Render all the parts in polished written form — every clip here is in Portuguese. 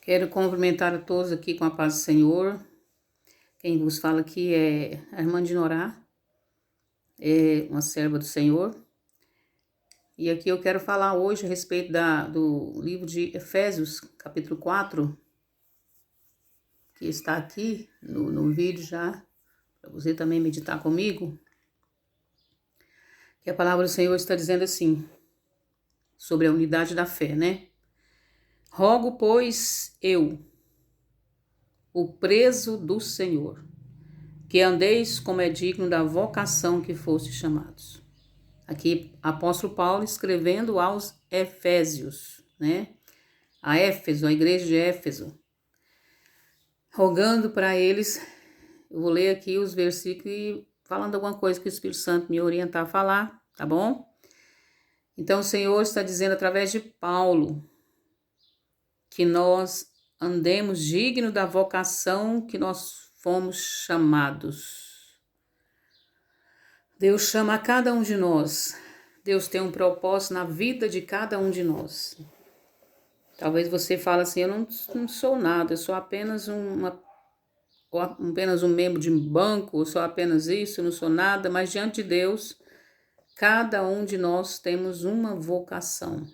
Quero cumprimentar a todos aqui com a paz do Senhor. Quem vos fala aqui é a irmã de Norá, é uma serva do Senhor. E aqui eu quero falar hoje a respeito do livro de Efésios, capítulo 4, que está aqui no vídeo já, para você também meditar comigo. Que a palavra do Senhor está dizendo assim, sobre a unidade da fé, né? Rogo, pois, eu, o preso do Senhor, que andeis como é digno da vocação que foste chamados. Aqui, apóstolo Paulo escrevendo aos Efésios, né? A Éfeso, a igreja de Éfeso, rogando para eles. Eu vou ler aqui os versículos e falando alguma coisa que o Espírito Santo me orientar a falar, tá bom? Então, o Senhor está dizendo através de Paulo que nós andemos digno da vocação que nós fomos chamados. Deus chama a cada um de nós. Deus tem um propósito na vida de cada um de nós. Talvez você fale assim, eu não sou nada, eu sou apenas apenas um membro de um banco, eu sou apenas isso, eu não sou nada, mas diante de Deus, cada um de nós temos uma vocação.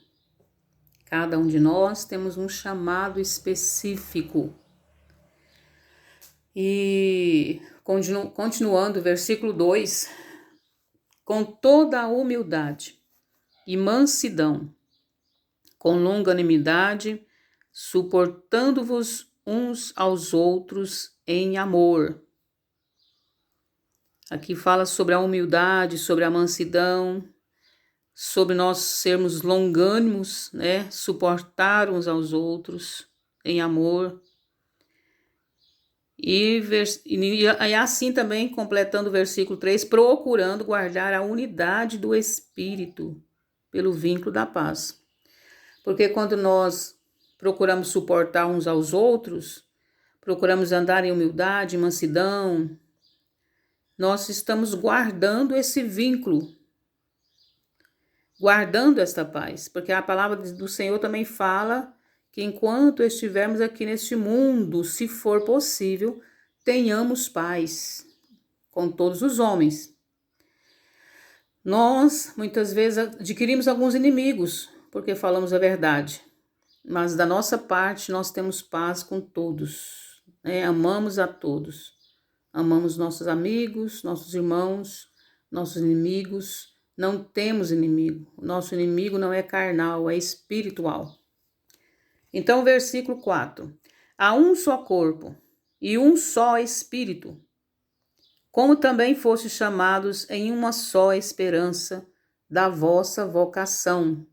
Cada um de nós temos um chamado específico. E continuando, versículo 2, com toda a humildade e mansidão, com longanimidade, suportando-vos uns aos outros em amor. Aqui fala sobre a humildade, sobre a mansidão, sobre nós sermos longânimos, né? Suportar uns aos outros em amor. E assim também, completando o versículo 3, procurando guardar a unidade do Espírito pelo vínculo da paz. Porque quando nós procuramos suportar uns aos outros, procuramos andar em humildade, em mansidão, nós estamos guardando esse vínculo, guardando esta paz. Porque a palavra do Senhor também fala que enquanto estivermos aqui neste mundo, se for possível, tenhamos paz com todos os homens. Nós, muitas vezes, adquirimos alguns inimigos, porque falamos a verdade. Mas da nossa parte, nós temos paz com todos, né? Amamos a todos. Amamos nossos amigos, nossos irmãos, nossos inimigos. Não temos inimigo. O nosso inimigo não é carnal, é espiritual. Então, versículo 4. Há um só corpo e um só espírito, como também fostes chamados em uma só esperança da vossa vocação.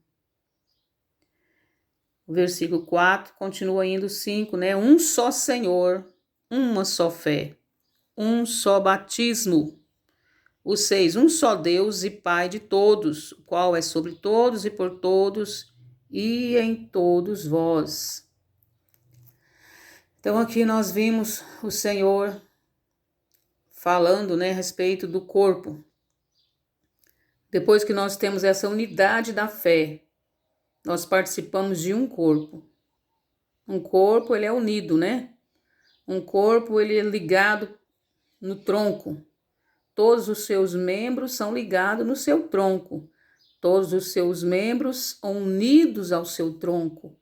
O versículo 4 continua indo 5, né? Um só Senhor, uma só fé, um só batismo. O 6, um só Deus e Pai de todos, o qual é sobre todos e por todos e em todos vós. Então aqui nós vimos o Senhor falando, né, a respeito do corpo. Depois que nós temos essa unidade da fé, nós participamos de um corpo. Um corpo, ele é unido, né? Um corpo, ele é ligado no tronco. Todos os seus membros são ligados no seu tronco. Todos os seus membros são unidos ao seu tronco.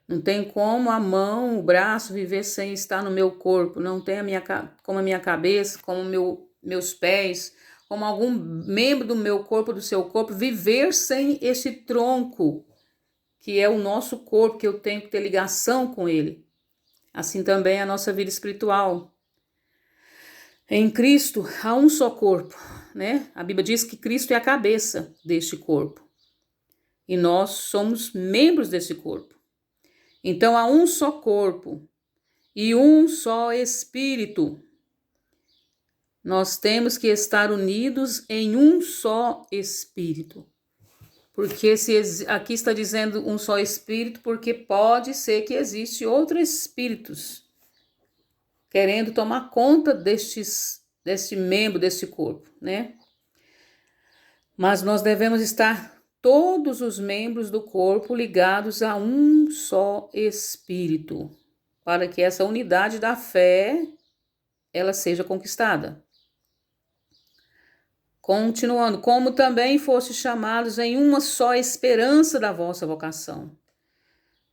Não tem como a mão, o braço viver sem estar no meu corpo. Não tem como a minha cabeça, como meus pés, como algum membro do meu corpo, do seu corpo, viver sem esse tronco, que é o nosso corpo, que eu tenho que ter ligação com ele. Assim também é a nossa vida espiritual. Em Cristo há um só corpo, né? A Bíblia diz que Cristo é a cabeça deste corpo. E nós somos membros desse corpo. Então há um só corpo e um só espírito. Nós temos que estar unidos em um só espírito. Porque aqui está dizendo um só espírito, porque pode ser que existe outros espíritos querendo tomar conta deste membro, deste corpo, né? Mas nós devemos estar todos os membros do corpo ligados a um só espírito. para que essa unidade da fé ela seja conquistada. Continuando, como também foste chamados em uma só esperança da vossa vocação.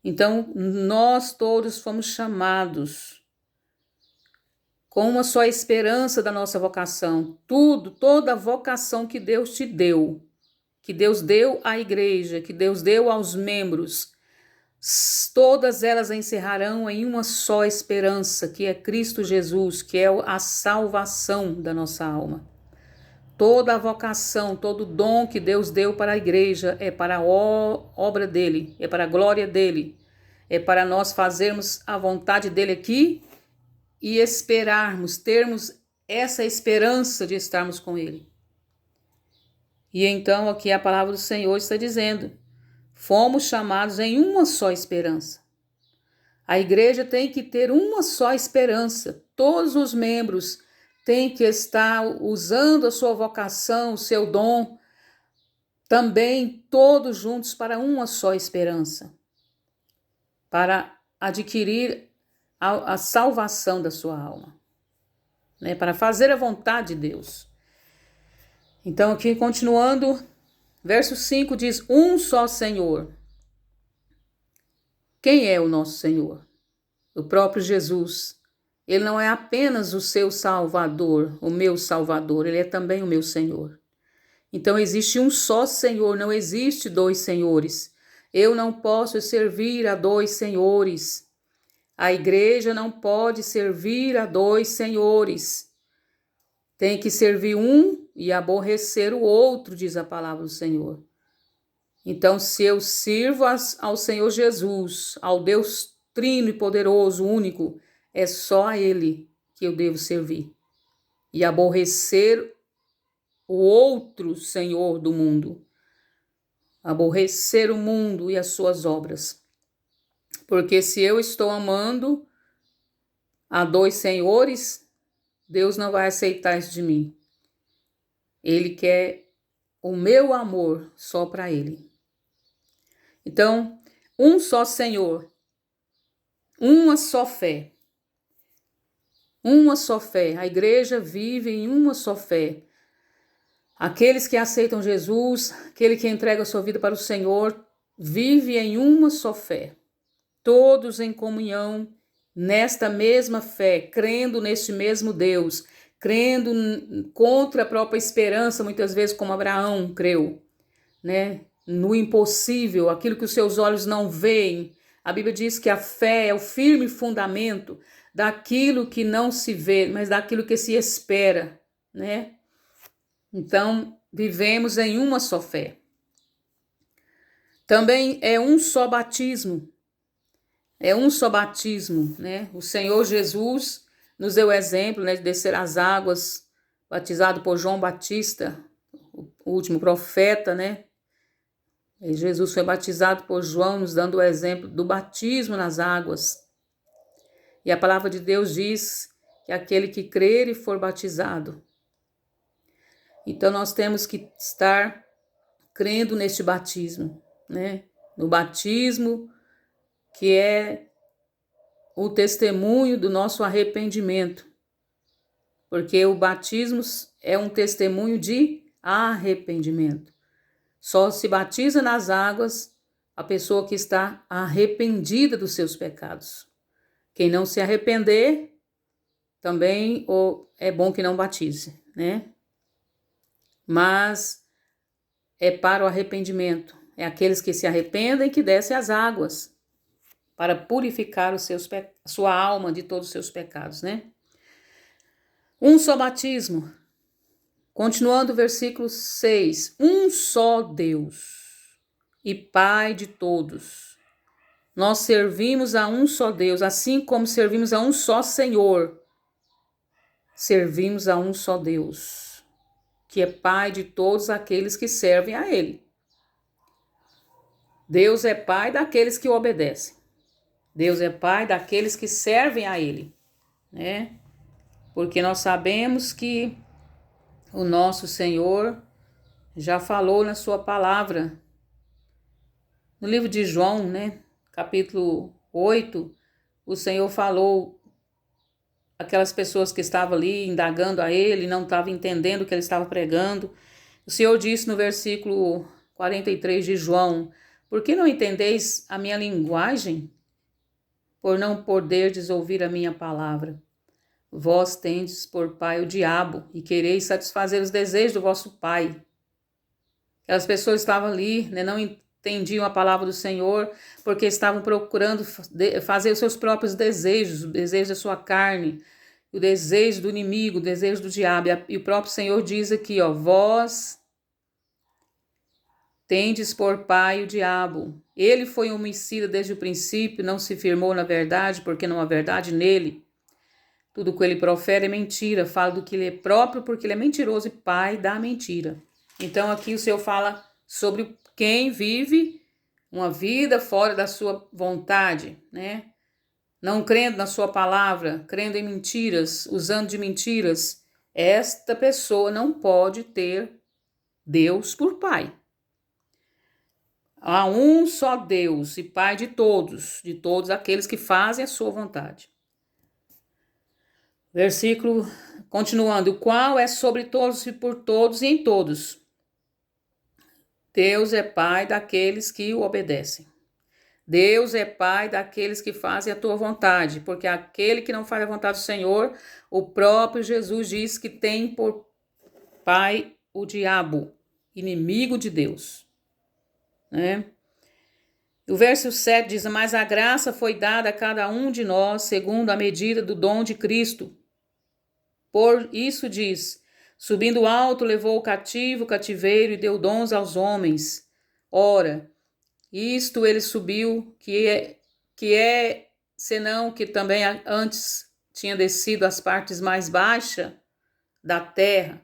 Então, nós todos fomos chamados com uma só esperança da nossa vocação. Toda a vocação que Deus te deu, que Deus deu à igreja, que Deus deu aos membros, todas elas encerrarão em uma só esperança, que é Cristo Jesus, que é a salvação da nossa alma. Toda a vocação, todo dom que Deus deu para a igreja é para a obra dele, é para a glória dele, é para nós fazermos a vontade dele aqui e esperarmos, termos essa esperança de estarmos com ele. E então aqui a palavra do Senhor está dizendo: fomos chamados em uma só esperança. A igreja tem que ter uma só esperança. Todos os membros têm que estar usando a sua vocação, o seu dom, também todos juntos para uma só esperança, para adquirir a salvação da sua alma, né? Para fazer a vontade de Deus. Então aqui continuando, verso 5 diz: um só Senhor. Quem é o nosso Senhor? O próprio Jesus. Ele não é apenas o seu Salvador, o meu Salvador, ele é também o meu Senhor. Então existe um só Senhor, não existe dois senhores. Eu não posso servir a dois senhores. A igreja não pode servir a dois senhores. Tem que servir um e aborrecer o outro, diz a palavra do Senhor. Então, se eu sirvo ao Senhor Jesus, ao Deus Trino e Poderoso, único, é só a Ele que eu devo servir. E aborrecer o outro Senhor do mundo. Aborrecer o mundo e as suas obras. Porque se eu estou amando a dois senhores, Deus não vai aceitar isso de mim. Ele quer o meu amor só para Ele. Então, um só Senhor, uma só fé. Uma só fé. A igreja vive em uma só fé. Aqueles que aceitam Jesus, aquele que entrega a sua vida para o Senhor, vive em uma só fé. Todos em comunhão, nesta mesma fé, crendo neste mesmo Deus, crendo contra a própria esperança, muitas vezes como Abraão creu, né? No impossível, aquilo que os seus olhos não veem. A Bíblia diz que a fé é o firme fundamento daquilo que não se vê, mas daquilo que se espera, né? Então, vivemos em uma só fé. Também é um só batismo. É um só batismo, né? O Senhor Jesus nos deu o exemplo, né, de descer as águas, batizado por João Batista, o último profeta, né? E Jesus foi batizado por João, nos dando o exemplo do batismo nas águas. E a palavra de Deus diz que aquele que crer e for batizado. Então nós temos que estar crendo neste batismo, né? No batismo que é o testemunho do nosso arrependimento. Porque o batismo é um testemunho de arrependimento. Só se batiza nas águas a pessoa que está arrependida dos seus pecados. Quem não se arrepender, também é bom que não batize, né? Mas é para o arrependimento. É aqueles que se arrependem que descem as águas para purificar a sua alma de todos os seus pecados, né? Um só batismo. Continuando o versículo 6. Um só Deus e Pai de todos. Nós servimos a um só Deus, assim como servimos a um só Senhor. Servimos a um só Deus, que é Pai de todos aqueles que servem a Ele. Deus é Pai daqueles que o obedecem. Deus é Pai daqueles que servem a Ele, né? Porque nós sabemos que o nosso Senhor já falou na sua palavra, no livro de João, né? Capítulo 8, o Senhor falou aquelas pessoas que estavam ali indagando a ele, não estavam entendendo o que ele estava pregando. O Senhor disse no versículo 43 de João: por que não entendeis a minha linguagem? Por não poderdes ouvir a minha palavra. Vós tendes por pai o diabo, e quereis satisfazer os desejos do vosso pai. Aquelas pessoas estavam ali, né, não entendiam a palavra do Senhor, porque estavam procurando fazer os seus próprios desejos, o desejo da sua carne, o desejo do inimigo, o desejo do diabo. E o próprio Senhor diz aqui, ó, vós tendes por pai o diabo. Ele foi homicida desde o princípio, não se firmou na verdade, porque não há verdade nele. Tudo que ele profere é mentira, fala do que ele é próprio, porque ele é mentiroso e pai da mentira. Então aqui o Senhor fala sobre quem vive uma vida fora da sua vontade, né? Não crendo na sua palavra, crendo em mentiras, usando de mentiras. Esta pessoa não pode ter Deus por pai. Há um só Deus e Pai de todos aqueles que fazem a sua vontade. Versículo continuando, o qual é sobre todos e por todos e em todos. Deus é Pai daqueles que o obedecem. Deus é Pai daqueles que fazem a tua vontade, porque aquele que não faz a vontade do Senhor, o próprio Jesus diz que tem por pai o diabo, inimigo de Deus. Né? O verso 7 diz, mas a graça foi dada a cada um de nós segundo a medida do dom de Cristo. Por isso diz, subindo alto levou o cativeiro e deu dons aos homens. Ora, isto ele subiu, que é senão que também antes tinha descido às partes mais baixas da terra.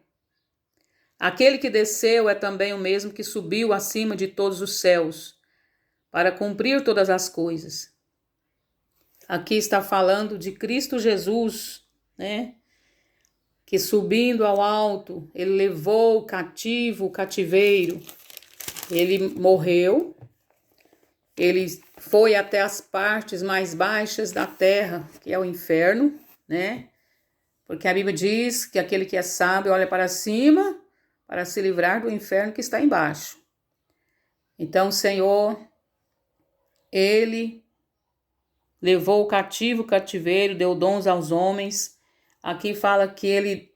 Aquele que desceu é também o mesmo que subiu acima de todos os céus, para cumprir todas as coisas. Aqui está falando de Cristo Jesus, né? Que subindo ao alto, ele levou o cativeiro. Ele morreu, ele foi até as partes mais baixas da terra, que é o inferno, né? Porque a Bíblia diz que aquele que é sábio olha para cima para se livrar do inferno que está embaixo. Então, o Senhor, ele levou o cativeiro, deu dons aos homens. Aqui fala que ele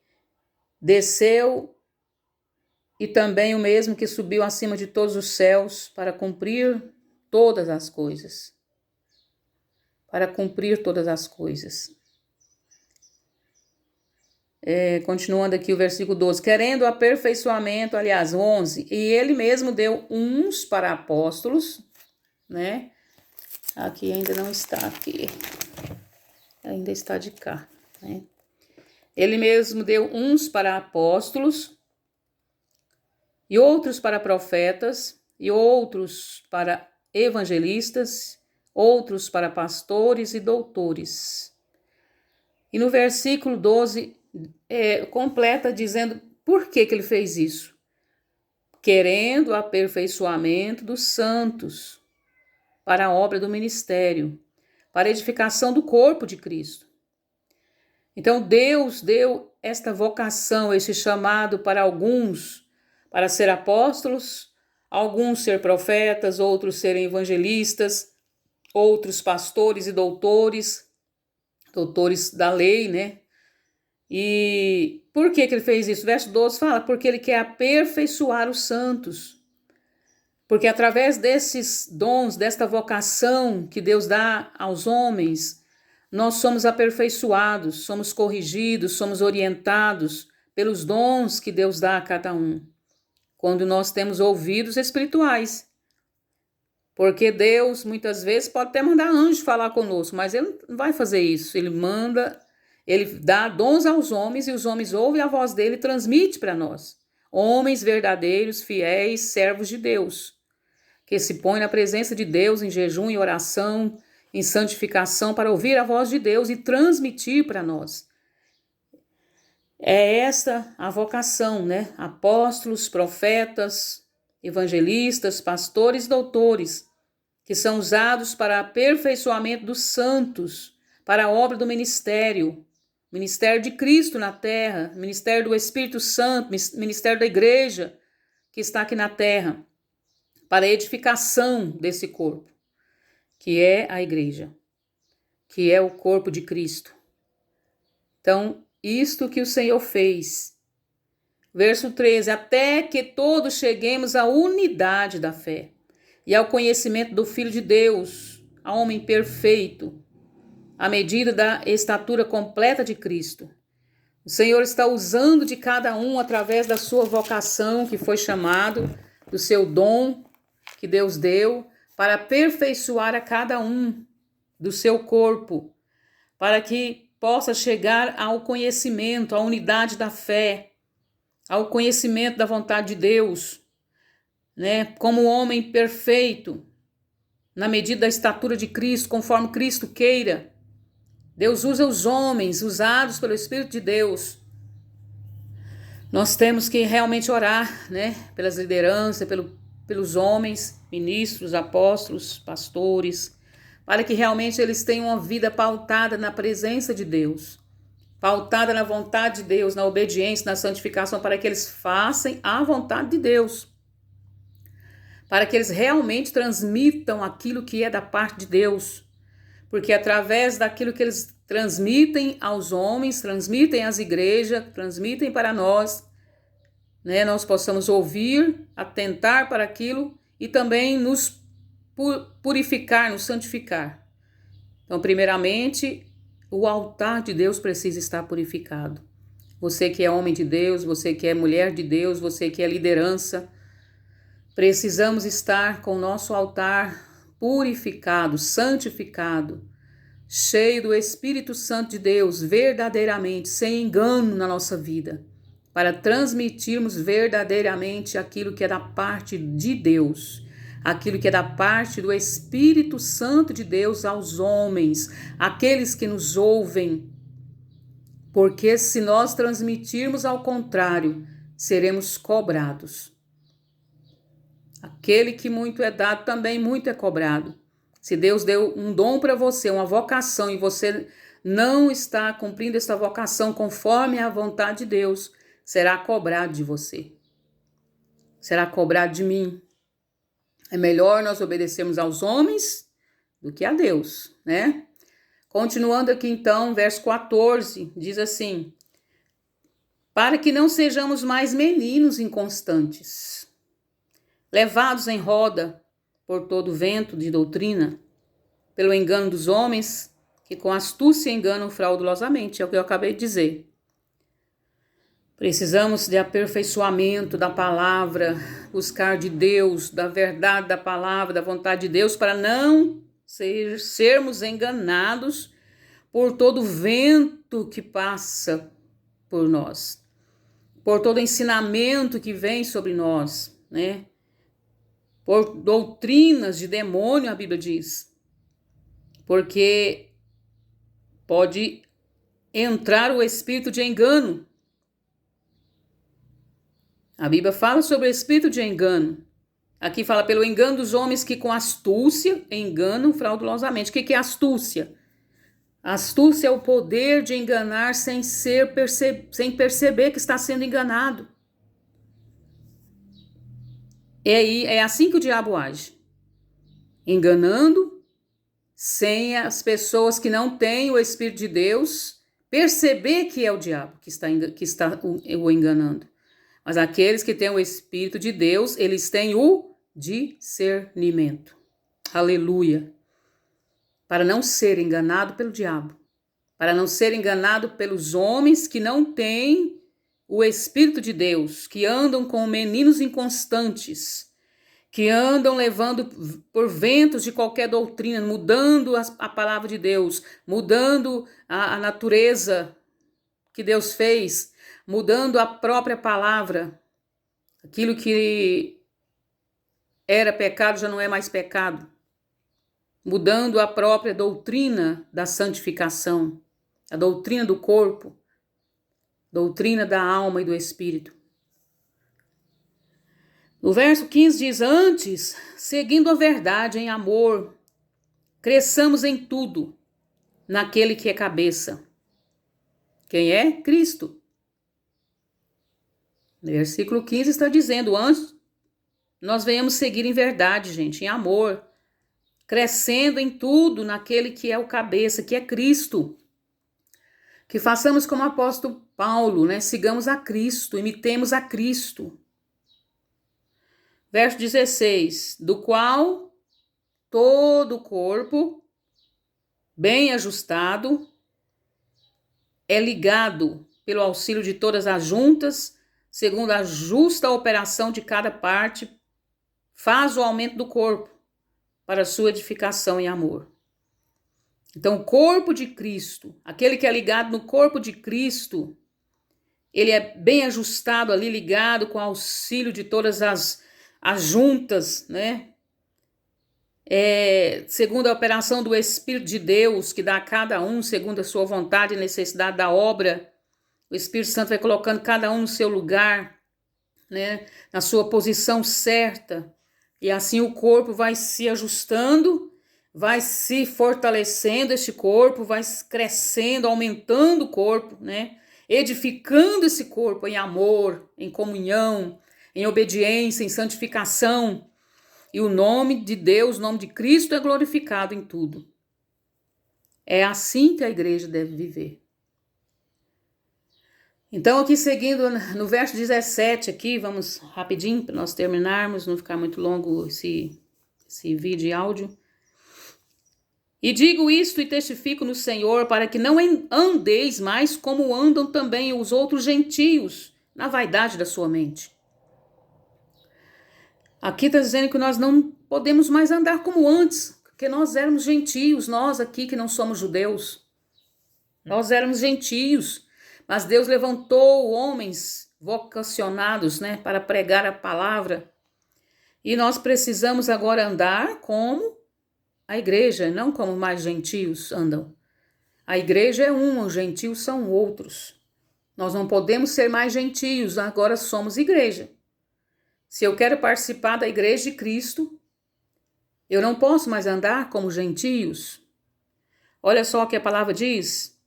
desceu e também o mesmo que subiu acima de todos os céus para cumprir todas as coisas. Para cumprir todas as coisas. Continuando aqui o versículo 12. Querendo o aperfeiçoamento, aliás, 11. E ele mesmo deu uns para apóstolos, né? Aqui ainda não está aqui. Ainda está de cá, né? Ele mesmo deu uns para apóstolos, e outros para profetas, e outros para evangelistas, outros para pastores e doutores. E no versículo 12, completa dizendo por que ele fez isso. Querendo o aperfeiçoamento dos santos, para a obra do ministério, para a edificação do corpo de Cristo. Então Deus deu esta vocação, esse chamado para alguns, para ser apóstolos, alguns ser profetas, outros serem evangelistas, outros pastores e doutores da lei, né? E por que ele fez isso? O verso 12 fala, porque ele quer aperfeiçoar os santos. Porque através desses dons, desta vocação que Deus dá aos homens, nós somos aperfeiçoados, somos corrigidos, somos orientados pelos dons que Deus dá a cada um. Quando nós temos ouvidos espirituais. Porque Deus, muitas vezes, pode até mandar anjo falar conosco, mas ele não vai fazer isso. Ele dá dons aos homens e os homens ouvem a voz dele e transmite para nós. Homens verdadeiros, fiéis, servos de Deus, que se põem na presença de Deus em jejum e oração, em santificação, para ouvir a voz de Deus e transmitir para nós. É essa a vocação, né? Apóstolos, profetas, evangelistas, pastores e doutores, que são usados para aperfeiçoamento dos santos, para a obra do ministério de Cristo na terra, ministério do Espírito Santo, ministério da igreja que está aqui na terra, para a edificação desse corpo, que é a igreja, que é o corpo de Cristo. Então, isto que o Senhor fez. Verso 13, até que todos cheguemos à unidade da fé e ao conhecimento do Filho de Deus, ao homem perfeito, à medida da estatura completa de Cristo. O Senhor está usando de cada um através da sua vocação que foi chamado, do seu dom que Deus deu, para aperfeiçoar a cada um do seu corpo, para que possa chegar ao conhecimento, à unidade da fé, ao conhecimento da vontade de Deus, né? Como homem perfeito, na medida da estatura de Cristo, conforme Cristo queira. Deus usa os homens, usados pelo Espírito de Deus. Nós temos que realmente orar, né? Pelas lideranças, pelos homens, ministros, apóstolos, pastores, para que realmente eles tenham uma vida pautada na presença de Deus, pautada na vontade de Deus, na obediência, na santificação, para que eles façam a vontade de Deus, para que eles realmente transmitam aquilo que é da parte de Deus, porque através daquilo que eles transmitem aos homens, transmitem às igrejas, transmitem para nós, né, nós possamos ouvir, atentar para aquilo e também nos purificar, nos santificar. Então, primeiramente, o altar de Deus precisa estar purificado. Você que é homem de Deus, você que é mulher de Deus, você que é liderança, precisamos estar com o nosso altar purificado, santificado, cheio do Espírito Santo de Deus, verdadeiramente, sem engano na nossa vida, para transmitirmos verdadeiramente aquilo que é da parte de Deus, aquilo que é da parte do Espírito Santo de Deus aos homens, aqueles que nos ouvem, porque se nós transmitirmos ao contrário, seremos cobrados. Aquele que muito é dado, também muito é cobrado. Se Deus deu um dom para você, uma vocação, e você não está cumprindo essa vocação conforme a vontade de Deus, será cobrado de você. Será cobrado de mim. É melhor nós obedecermos aos homens do que a Deus, né? Continuando aqui então, verso 14, diz assim: para que não sejamos mais meninos inconstantes, levados em roda por todo vento de doutrina, pelo engano dos homens, que com astúcia enganam fraudulosamente, é o que eu acabei de dizer. Precisamos de aperfeiçoamento da palavra, buscar de Deus, da verdade da palavra, da vontade de Deus, para não sermos enganados por todo vento que passa por nós, por todo ensinamento que vem sobre nós, né? Por doutrinas de demônio, a Bíblia diz, porque pode entrar o espírito de engano. A Bíblia fala sobre o espírito de engano. Aqui fala pelo engano dos homens que com astúcia enganam fraudulosamente. O que é astúcia? Astúcia é o poder de enganar sem perceber que está sendo enganado. É assim que o diabo age. Enganando, sem as pessoas que não têm o Espírito de Deus perceber que é o diabo que está o enganando. Mas aqueles que têm o Espírito de Deus, eles têm o discernimento. Aleluia. Para não ser enganado pelo diabo. Para não ser enganado pelos homens que não têm o Espírito de Deus, que andam com meninos inconstantes, que andam levando por ventos de qualquer doutrina, mudando a palavra de Deus, mudando a natureza que Deus fez, mudando a própria palavra. Aquilo que era pecado já não é mais pecado. Mudando a própria doutrina da santificação, a doutrina do corpo, doutrina da alma e do espírito. No verso 15 diz: antes, seguindo a verdade em amor, cresçamos em tudo naquele que é cabeça. Quem é? Cristo. Versículo 15 está dizendo: antes nós venhamos seguir em verdade, gente, em amor, crescendo em tudo naquele que é o cabeça, que é Cristo. Que façamos como o apóstolo Paulo, né? Sigamos a Cristo, imitemos a Cristo. Verso 16: do qual todo o corpo, bem ajustado, é ligado pelo auxílio de todas as juntas, segundo a justa operação de cada parte, faz o aumento do corpo para sua edificação em amor. Então, o corpo de Cristo, aquele que é ligado no corpo de Cristo, ele é bem ajustado ali, ligado com o auxílio de todas as juntas, né? Segundo a operação do Espírito de Deus, que dá a cada um, segundo a sua vontade e necessidade da obra, o Espírito Santo vai colocando cada um no seu lugar, né? Na sua posição certa, e assim o corpo vai se ajustando, vai se fortalecendo, este corpo vai crescendo, aumentando o corpo, né? Edificando esse corpo em amor, em comunhão, em obediência, em santificação. E o nome de Deus, o nome de Cristo é glorificado em tudo. É assim que a igreja deve viver. Então, aqui seguindo no verso 17, aqui, vamos rapidinho para nós terminarmos, não ficar muito longo esse vídeo e áudio. E digo isto e testifico no Senhor, para que não andeis mais como andam também os outros gentios, na vaidade da sua mente. Aqui está dizendo que nós não podemos mais andar como antes, porque nós éramos gentios, nós aqui que não somos judeus. Nós éramos gentios, mas Deus levantou homens vocacionados, né, para pregar a palavra. E nós precisamos agora andar como a igreja, não como mais gentios andam. A igreja é uma, os gentios são outros. Nós não podemos ser mais gentios, agora somos igreja. Se eu quero participar da igreja de Cristo, eu não posso mais andar como gentios. Olha só o que a palavra diz.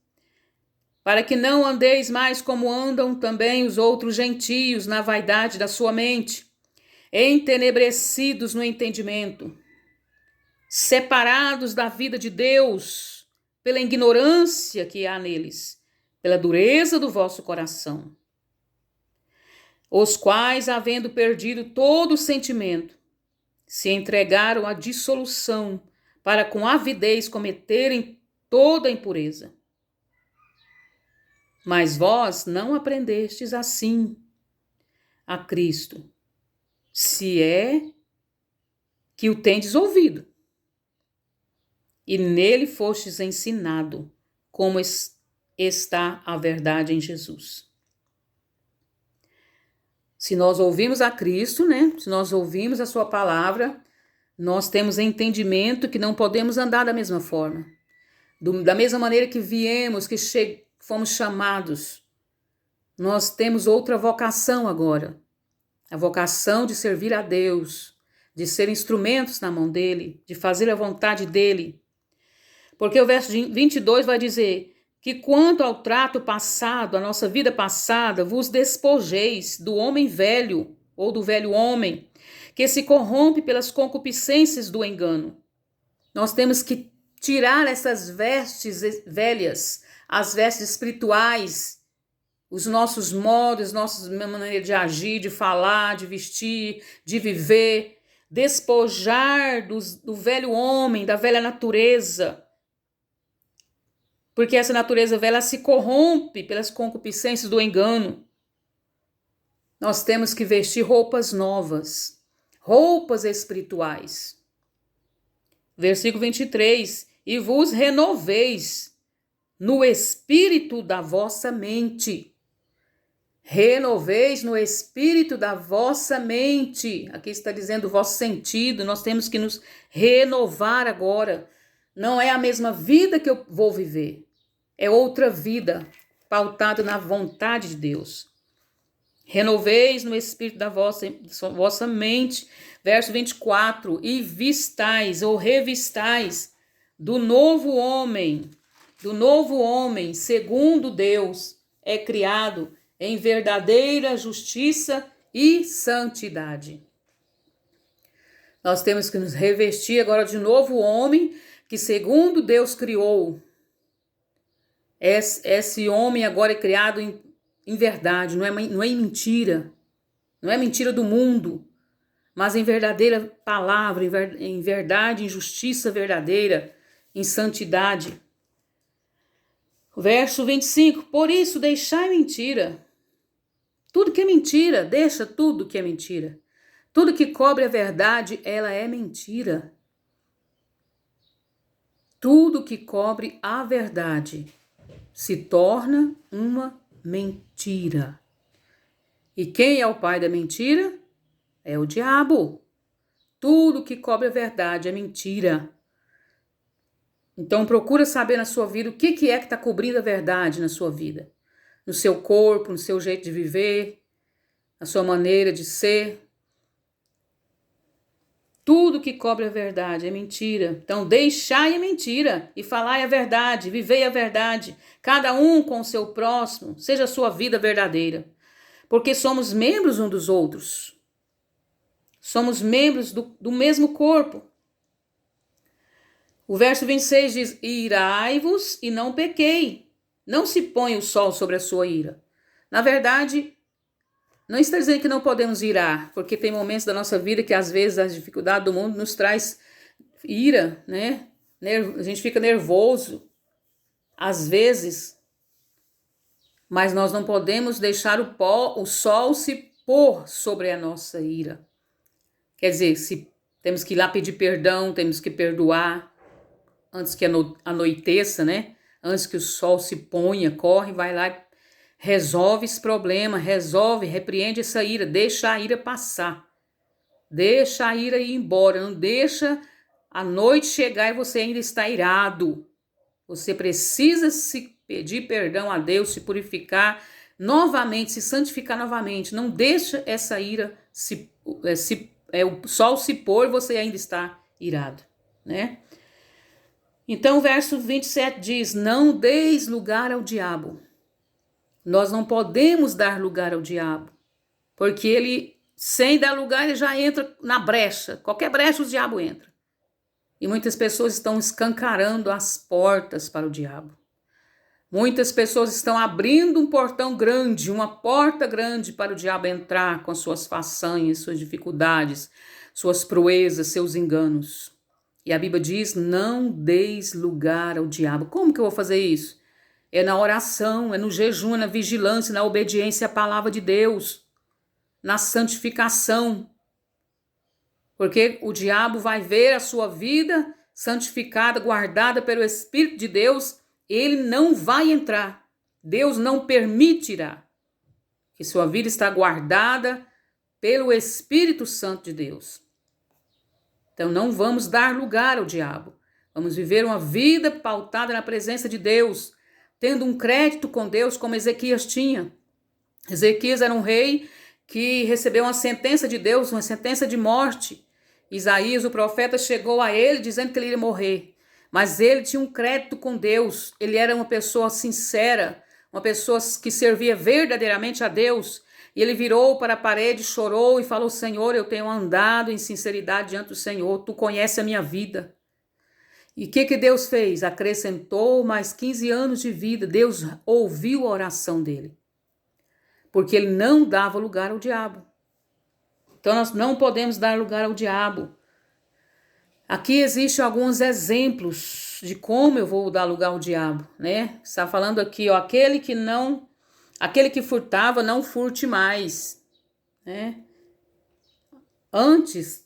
Para que não andeis mais como andam também os outros gentios na vaidade da sua mente, entenebrecidos no entendimento, separados da vida de Deus pela ignorância que há neles, pela dureza do vosso coração, os quais, havendo perdido todo o sentimento, se entregaram à dissolução para com avidez cometerem toda a impureza. Mas vós não aprendestes assim a Cristo, se é que o tendes ouvido, e nele fostes ensinado, como está a verdade em Jesus. Se nós ouvimos a Cristo, né? Se nós ouvimos a sua palavra, nós temos entendimento que não podemos andar da mesma forma. Da mesma maneira que viemos, que fomos chamados, nós temos outra vocação agora. A vocação de servir a Deus, de ser instrumentos na mão dele, de fazer a vontade dele. Porque o verso 22 vai dizer que quanto ao trato passado, a nossa vida passada, vos despojeis do homem velho ou do velho homem, que se corrompe pelas concupiscências do engano. Nós temos que tirar essas vestes velhas, as vestes espirituais, os nossos modos, nossa maneira de agir, de falar, de vestir, de viver, despojar do velho homem, da velha natureza, porque essa natureza velha se corrompe pelas concupiscências do engano. Nós temos que vestir roupas novas, roupas espirituais. Versículo 23, e vos renoveis no espírito da vossa mente. Renoveis no espírito da vossa mente. Aqui está dizendo o vosso sentido, nós temos que nos renovar agora. Não é a mesma vida que eu vou viver. É outra vida, pautada na vontade de Deus. Renoveis no espírito da vossa mente. Verso 24. E vistais ou revistais do novo homem, do novo homem, segundo Deus, é criado em verdadeira justiça e santidade. Nós temos que nos revestir agora de novo homem, que segundo Deus criou. Esse homem agora é criado em verdade, não é em mentira. Não é mentira do mundo, mas em verdadeira palavra, em verdade, em justiça verdadeira, em santidade. Verso 25, por isso deixai mentira. Tudo que é mentira, deixa tudo que é mentira. Tudo que cobre a verdade, ela é mentira. Tudo que cobre a verdade se torna uma mentira. E quem é o pai da mentira? É o diabo. Tudo que cobre a verdade é mentira. Então procura saber na sua vida o que é que está cobrindo a verdade na sua vida. No seu corpo, no seu jeito de viver, na sua maneira de ser. Tudo que cobre a verdade é mentira. Então deixai a mentira e falai a verdade, vivei a verdade. Cada um com o seu próximo, seja a sua vida verdadeira. Porque somos membros um dos outros. Somos membros do mesmo corpo. O verso 26 diz, irai-vos e não pequei. Não se põe o sol sobre a sua ira. Na verdade, não está dizendo que não podemos irar, porque tem momentos da nossa vida que às vezes a dificuldade do mundo nos traz ira, né? A gente fica nervoso, às vezes, mas nós não podemos deixar o sol se pôr sobre a nossa ira. Quer dizer, se temos que ir lá pedir perdão, temos que perdoar antes que anoiteça, né? Antes que o sol se ponha, corre, vai lá, resolve esse problema, repreende essa ira, deixa a ira passar. Deixa a ira ir embora, não deixa a noite chegar e você ainda está irado. Você precisa se pedir perdão a Deus, se purificar novamente, se santificar novamente. Não deixa essa ira o sol se pôr e você ainda está irado, né? Então o verso 27 diz, não deis lugar ao diabo. Nós não podemos dar lugar ao diabo, porque ele, sem dar lugar, ele já entra na brecha. Qualquer brecha o diabo entra. E muitas pessoas estão escancarando as portas para o diabo. Muitas pessoas estão abrindo um portão grande, uma porta grande para o diabo entrar com suas façanhas, suas dificuldades, suas proezas, seus enganos. E a Bíblia diz, não deis lugar ao diabo. Como que eu vou fazer isso? É na oração, é no jejum, é na vigilância, na obediência à palavra de Deus, na santificação. Porque o diabo vai ver a sua vida santificada, guardada pelo Espírito de Deus, ele não vai entrar. Deus não permitirá que sua vida está guardada pelo Espírito Santo de Deus. Então não vamos dar lugar ao diabo. Vamos viver uma vida pautada na presença de Deus, tendo um crédito com Deus como Ezequias tinha. Ezequias era um rei que recebeu uma sentença de Deus, uma sentença de morte. Isaías, o profeta, chegou a ele dizendo que ele iria morrer. Mas ele tinha um crédito com Deus. Ele era uma pessoa sincera, uma pessoa que servia verdadeiramente a Deus. E ele virou para a parede, chorou e falou, Senhor, eu tenho andado em sinceridade diante do Senhor. Tu conheces a minha vida. E o que Deus fez? Acrescentou mais 15 anos de vida. Deus ouviu a oração dele. Porque ele não dava lugar ao diabo. Então nós não podemos dar lugar ao diabo. Aqui existem alguns exemplos de como eu vou dar lugar ao diabo, né? Está falando aqui, ó, aquele que furtava, não furte mais, né? Antes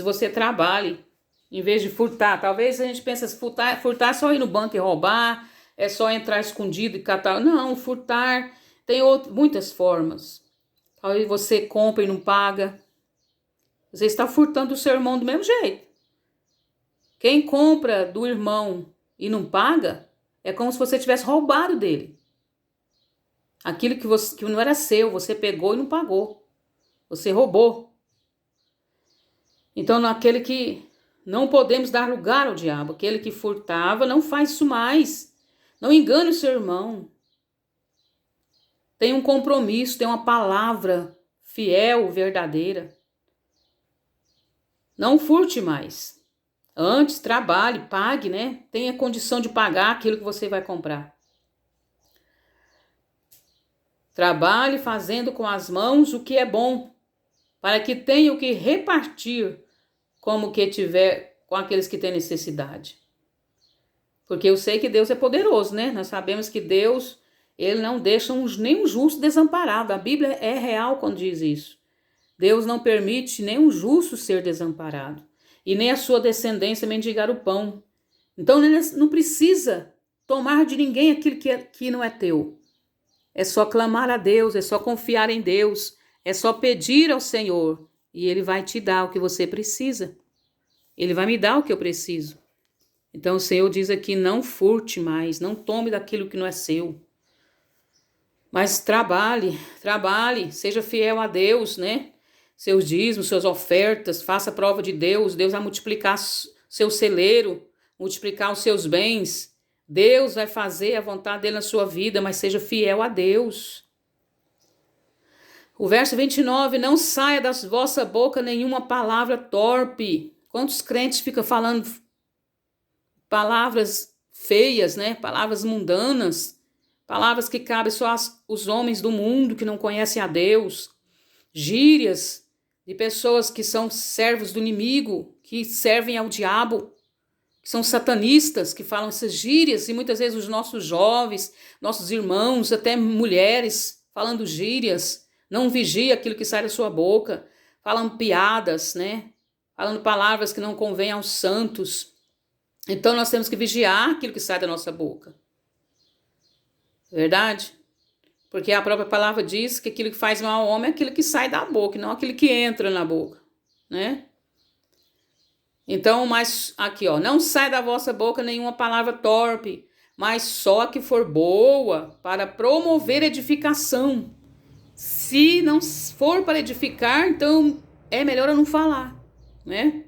você trabalhe, em vez de furtar. Talvez a gente pense, furtar é só ir no banco e roubar, é só entrar escondido e catar. Não, furtar tem muitas formas. Talvez você compra e não paga. Você está furtando o seu irmão do mesmo jeito. Quem compra do irmão e não paga, é como se você tivesse roubado dele. Aquilo que não era seu, você pegou e não pagou. Você roubou. Então, aquele que Não podemos dar lugar ao diabo. Aquele que furtava, não faz isso mais. Não engane o seu irmão. Tem um compromisso, tem uma palavra fiel, verdadeira. Não furte mais. Antes, trabalhe, pague, né? Tenha condição de pagar aquilo que você vai comprar. Trabalhe fazendo com as mãos o que é bom, para que tenha o que repartir como que tiver com aqueles que têm necessidade. Porque eu sei que Deus é poderoso, né? Nós sabemos que Deus, ele não deixa nenhum justo desamparado. A Bíblia é real quando diz isso. Deus não permite nenhum justo ser desamparado. E nem a sua descendência mendigar o pão. Então não precisa tomar de ninguém aquilo que não é teu. É só clamar a Deus, é só confiar em Deus, é só pedir ao Senhor. E Ele vai te dar o que você precisa. Ele vai me dar o que eu preciso. Então o Senhor diz aqui, não furte mais, não tome daquilo que não é seu. Mas trabalhe, seja fiel a Deus, né? Seus dízimos, suas ofertas, faça prova de Deus. Deus vai multiplicar seu celeiro, multiplicar os seus bens. Deus vai fazer a vontade dele na sua vida, mas seja fiel a Deus. O verso 29, não saia da vossa boca nenhuma palavra torpe. Quantos crentes ficam falando palavras feias, né? Palavras mundanas, palavras que cabem só os homens do mundo que não conhecem a Deus. Gírias de pessoas que são servos do inimigo, que servem ao diabo, que são satanistas, que falam essas gírias, e muitas vezes os nossos jovens, nossos irmãos, até mulheres, falando gírias, não vigia aquilo que sai da sua boca, falam piadas, né? Falando palavras que não convêm aos santos. Então nós temos que vigiar aquilo que sai da nossa boca. Verdade? Porque a própria palavra diz que aquilo que faz mal ao homem é aquilo que sai da boca, não aquilo que entra na boca, né? Então, mas aqui, ó, não sai da vossa boca nenhuma palavra torpe, mas só a que for boa para promover edificação. Se não for para edificar, então é melhor eu não falar, né?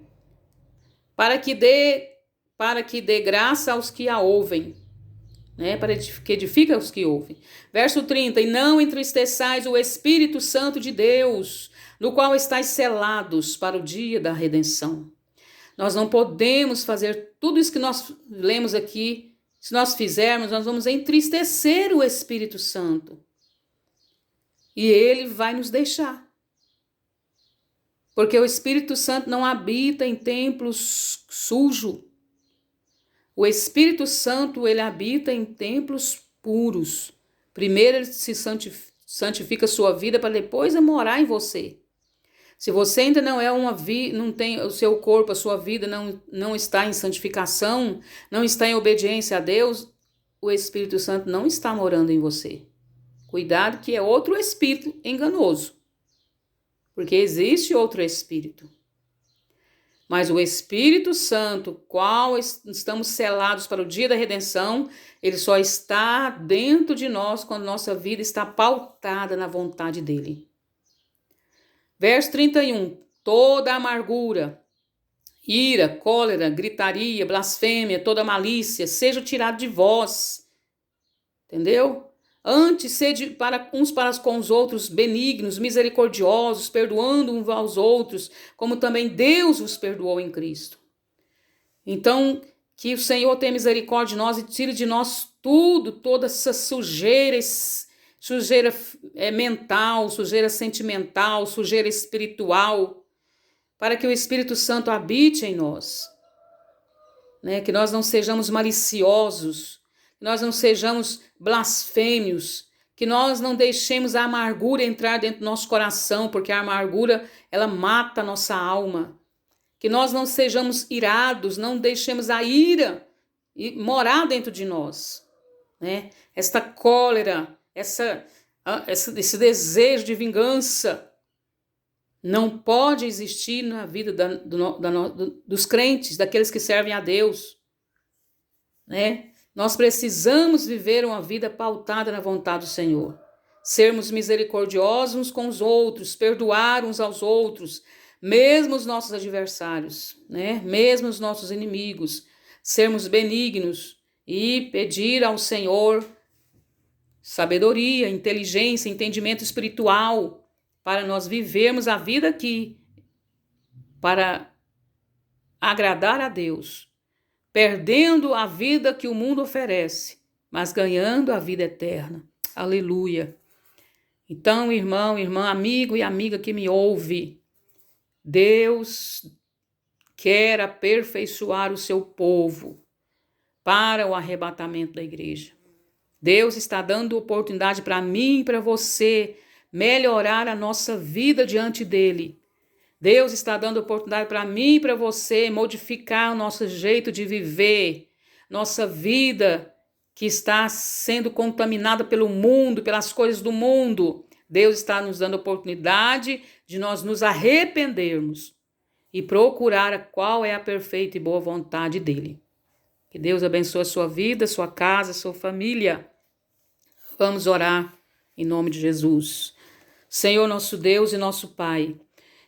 Para que dê graça aos que a ouvem, né? Para que edifica os que ouvem. Verso 30, e não entristeçais o Espírito Santo de Deus, no qual estáis selados para o dia da redenção. Nós não podemos fazer tudo isso que nós lemos aqui. Se nós fizermos, nós vamos entristecer o Espírito Santo. E ele vai nos deixar. Porque o Espírito Santo não habita em templos sujos. O Espírito Santo, ele habita em templos puros. Primeiro ele se santifica a sua vida para depois morar em você. Se você ainda não é não tem o seu corpo, a sua vida não está em santificação, não está em obediência a Deus, o Espírito Santo não está morando em você. Cuidado que é outro espírito enganoso. Porque existe outro espírito. Mas o Espírito Santo, qual estamos selados para o dia da redenção, ele só está dentro de nós quando nossa vida está pautada na vontade dele. Verso 31, toda amargura, ira, cólera, gritaria, blasfêmia, toda malícia, seja tirado de vós. Entendeu? Antes, sede uns para com os outros benignos, misericordiosos, perdoando uns aos outros, como também Deus vos perdoou em Cristo. Então, que o Senhor tenha misericórdia de nós e tire de nós toda essa sujeira mental, sujeira sentimental, sujeira espiritual, para que o Espírito Santo habite em nós, né? Que nós não sejamos maliciosos, que nós não sejamos blasfêmios, que nós não deixemos a amargura entrar dentro do nosso coração, porque a amargura, ela mata a nossa alma. Que nós não sejamos irados, não deixemos a ira morar dentro de nós, né? Esta cólera, esse desejo de vingança não pode existir na vida dos crentes, daqueles que servem a Deus, né? Nós precisamos viver uma vida pautada na vontade do Senhor. Sermos misericordiosos uns com os outros, perdoar uns aos outros, mesmo os nossos adversários, né? Mesmo os nossos inimigos, sermos benignos e pedir ao Senhor sabedoria, inteligência, entendimento espiritual para nós vivermos a vida aqui, para agradar a Deus, perdendo a vida que o mundo oferece, mas ganhando a vida eterna. Aleluia. Então, irmão, irmã, amigo e amiga que me ouve, Deus quer aperfeiçoar o seu povo para o arrebatamento da igreja. Deus está dando oportunidade para mim e para você melhorar a nossa vida diante dele. Deus está dando oportunidade para mim e para você modificar o nosso jeito de viver, nossa vida que está sendo contaminada pelo mundo, pelas coisas do mundo. Deus está nos dando oportunidade de nós nos arrependermos e procurar qual é a perfeita e boa vontade dele. Que Deus abençoe a sua vida, sua casa, sua família. Vamos orar em nome de Jesus. Senhor, nosso Deus e nosso Pai,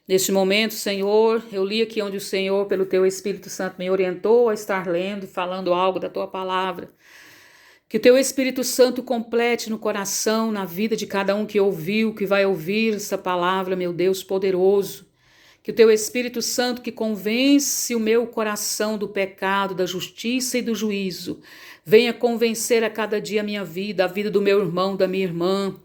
neste momento, Senhor, eu li aqui onde o Senhor, pelo Teu Espírito Santo, me orientou a estar lendo e falando algo da Tua palavra. Que o Teu Espírito Santo complete no coração, na vida de cada um que ouviu, que vai ouvir essa palavra, meu Deus poderoso. Que o Teu Espírito Santo que convence o meu coração do pecado, da justiça e do juízo, venha convencer a cada dia a minha vida, a vida do meu irmão, da minha irmã,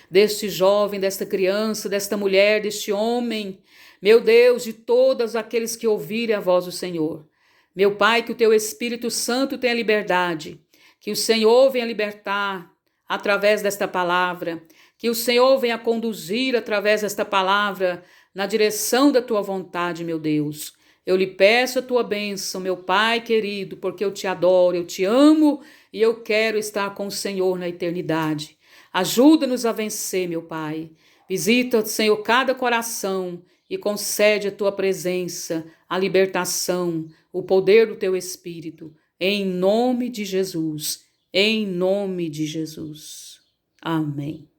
deste jovem, desta criança, desta mulher, deste homem, meu Deus, de todos aqueles que ouvirem a voz do Senhor. Meu Pai, que o Teu Espírito Santo tenha liberdade, que o Senhor venha libertar através desta palavra, que o Senhor venha conduzir através desta palavra na direção da Tua vontade, meu Deus. Eu lhe peço a Tua bênção, meu Pai querido, porque eu te adoro, eu te amo e eu quero estar com o Senhor na eternidade. Ajuda-nos a vencer, meu Pai. Visita, Senhor, cada coração e concede a Tua presença, a libertação, o poder do Teu Espírito. Em nome de Jesus. Em nome de Jesus. Amém.